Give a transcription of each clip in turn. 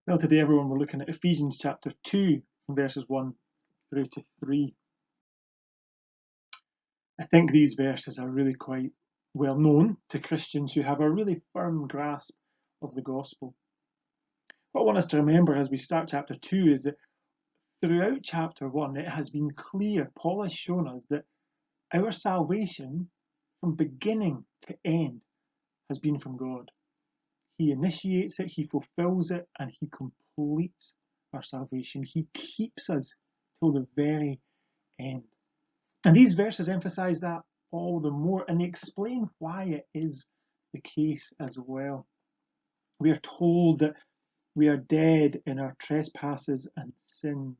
Well, today, everyone, we're looking at Ephesians chapter 2, from verses 1 through to 3. I think these verses are really quite well known to Christians who have a really firm grasp of the gospel. What I want us to remember as we start chapter 2 is that throughout chapter 1, it has been clear, Paul has shown us that our salvation, from beginning to end, has been from God. He initiates it, he fulfills it, and he completes our salvation. He keeps us till the very end. And these verses emphasize that all the more, and they explain why it is the case as well. We are told that we are dead in our trespasses and sins.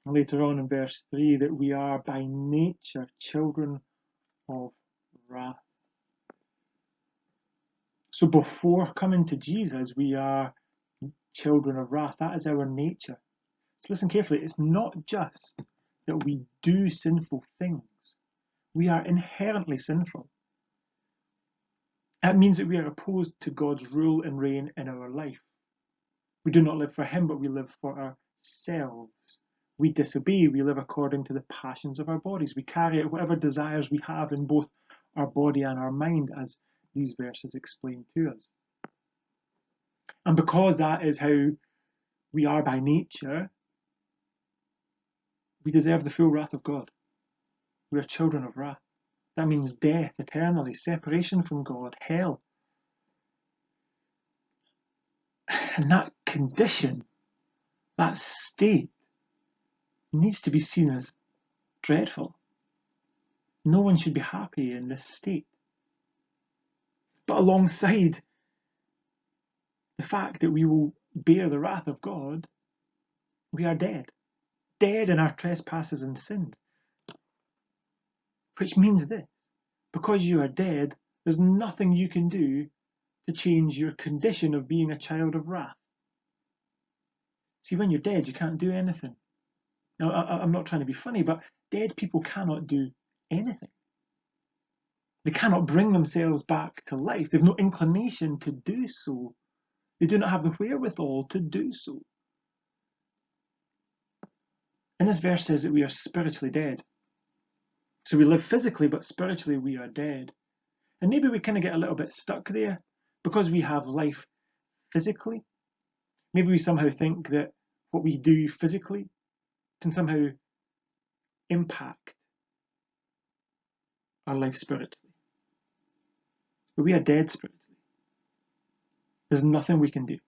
And later on in verse 3, that we are by nature children of wrath. So before coming to Jesus, we are children of wrath. That is our nature. So listen carefully. It's not just that we do sinful things. We are inherently sinful. That means that we are opposed to God's rule and reign in our life. We do not live for Him, but we live for ourselves. We disobey. We live according to the passions of our bodies. We carry out whatever desires we have in both our body and our mind, as these verses explain to us. And because that is how we are by nature, we deserve the full wrath of God. We are children of wrath. That means death eternally, separation from God, hell. And that condition, that state, needs to be seen as dreadful. No one should be happy in this state. But alongside the fact that we will bear the wrath of God, we are dead. Dead in our trespasses and sins. Which means this: because you are dead, there's nothing you can do to change your condition of being a child of wrath. See, when you're dead, you can't do anything. Now, I'm not trying to be funny, but dead people cannot do anything. They cannot bring themselves back to life. They have no inclination to do so. They do not have the wherewithal to do so. And this verse says that we are spiritually dead. So we live physically, but spiritually we are dead. And maybe we kind of get a little bit stuck there because we have life physically. Maybe we somehow think that what we do physically can somehow impact our life spiritually. But we are dead spiritually. There's nothing we can do.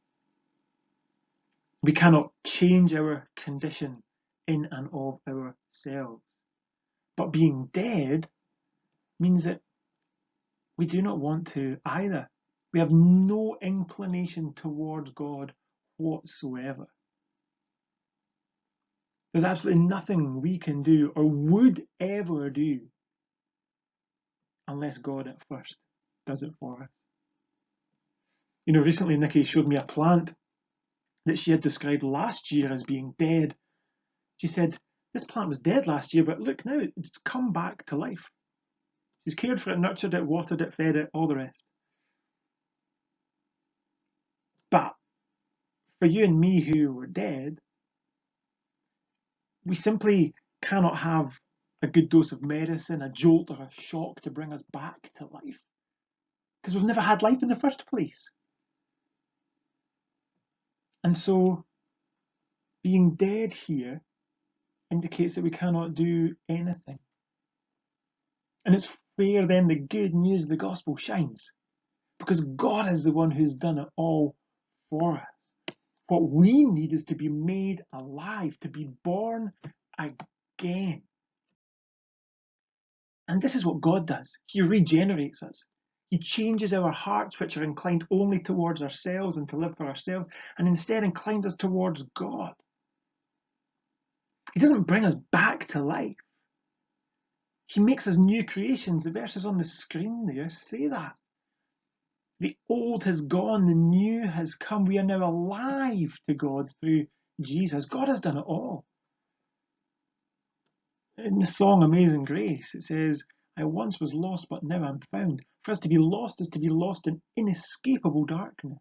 We cannot change our condition in and of ourselves. But being dead means that we do not want to either. We have no inclination towards God whatsoever. There's absolutely nothing we can do or would ever do unless God at first does it for us. You know, recently Nikki showed me a plant that she had described last year as being dead. She said, this plant was dead last year, but look now, it's come back to life. She's cared for it, nurtured it, watered it, fed it, all the rest. But for you and me who were dead, we simply cannot have a good dose of medicine, a jolt or a shock to bring us back to life. Because we've never had life in the first place. And so being dead here indicates that we cannot do anything. And it's where then the good news of the gospel shines. Because God is the one who's done it all for us. What we need is to be made alive, to be born again. And this is what God does. He regenerates us. He changes our hearts, which are inclined only towards ourselves and to live for ourselves, and instead inclines us towards God. He doesn't bring us back to life. He makes us new creations. The verses on the screen there say that. The old has gone, the new has come. We are now alive to God through Jesus. God has done it all. In the song Amazing Grace, it says, I once was lost, but now I'm found. For us to be lost is to be lost in inescapable darkness.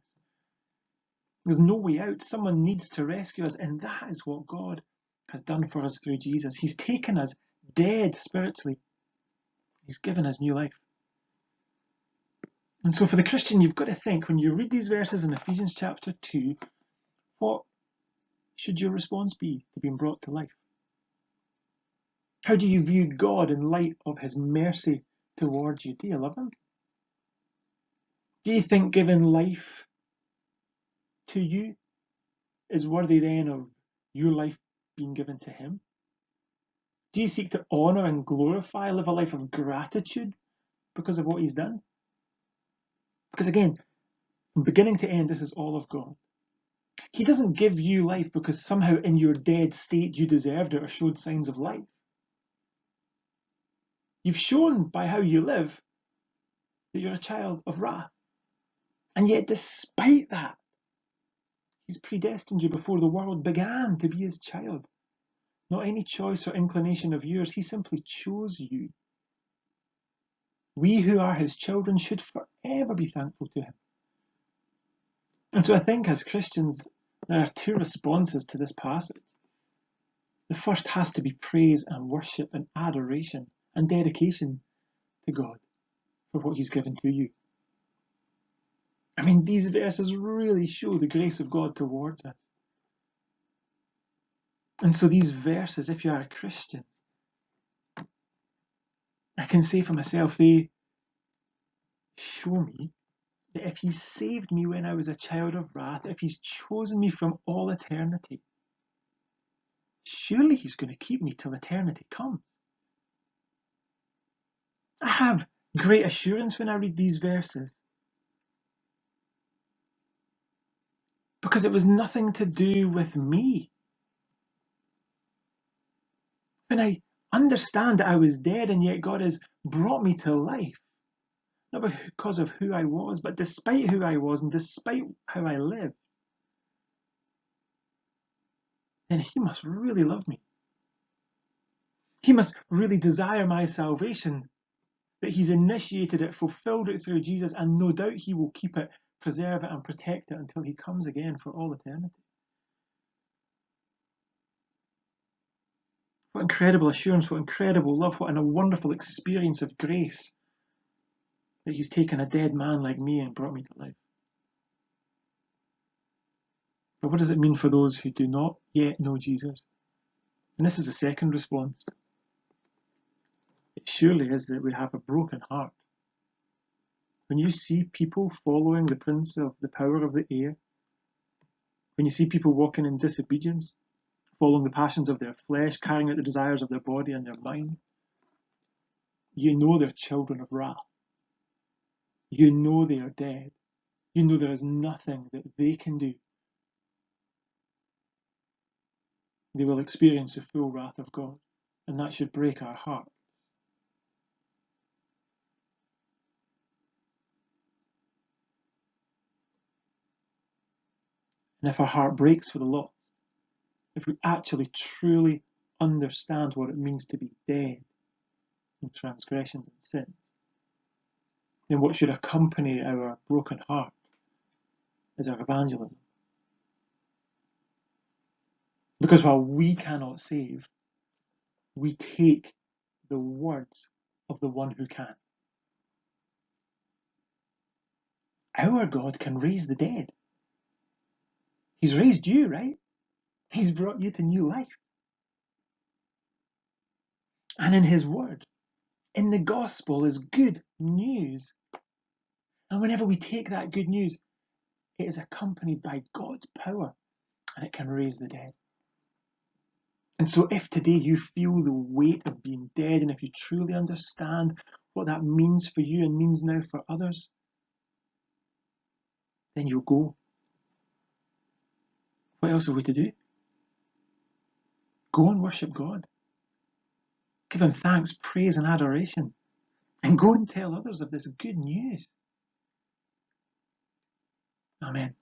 There's no way out. Someone needs to rescue us, and that is what God has done for us through Jesus. He's taken us dead spiritually. He's given us new life. And so for the Christian, you've got to think, when you read these verses in Ephesians chapter 2, what should your response be to being brought to life? How do you view God in light of his mercy towards you? Do you love him? Do you think giving life to you is worthy then of your life being given to him? Do you seek to honour and glorify, live a life of gratitude because of what he's done? Because again, from beginning to end, this is all of God. He doesn't give you life because somehow in your dead state you deserved it or showed signs of life. You've shown by how you live that you're a child of wrath. And yet despite that, he's predestined you before the world began to be his child. Not any choice or inclination of yours, he simply chose you. We who are his children should forever be thankful to him. And so I think as Christians, there are two responses to this passage. The first has to be praise and worship and adoration and dedication to God for what he's given to you. I mean, these verses really show the grace of God towards us. And so these verses, if you are a Christian, I can say for myself, they show me that if he saved me when I was a child of wrath, if he's chosen me from all eternity, surely he's going to keep me till eternity comes. I have great assurance when I read these verses, because it was nothing to do with me. When I understand that I was dead and yet God has brought me to life, not because of who I was, but despite who I was and despite how I lived, then he must really love me. He must really desire my salvation, that he's initiated it, fulfilled it through Jesus, and no doubt he will keep it, preserve it, and protect it until he comes again for all eternity. What incredible assurance, what incredible love, what a wonderful experience of grace that he's taken a dead man like me and brought me to life. But what does it mean for those who do not yet know Jesus? And this is the second response. It surely is that we have a broken heart. When you see people following the prince of the power of the air, when you see people walking in disobedience, following the passions of their flesh, carrying out the desires of their body and their mind, you know they're children of wrath. You know they are dead. You know there is nothing that they can do. They will experience the full wrath of God, and that should break our hearts. And if our heart breaks for the lost, if we actually truly understand what it means to be dead in transgressions and sins, then what should accompany our broken heart is our evangelism. Because while we cannot save, we take the words of the one who can. Our God can raise the dead. He's raised you, right? He's brought you to new life. And in his word, in the gospel, is good news. And whenever we take that good news, it is accompanied by God's power, and it can raise the dead. And so if today you feel the weight of being dead, and if you truly understand what that means for you and means now for others, then you'll go. What else are we to do? Go and worship God. Give him thanks, praise, and adoration. And go and tell others of this good news. Amen.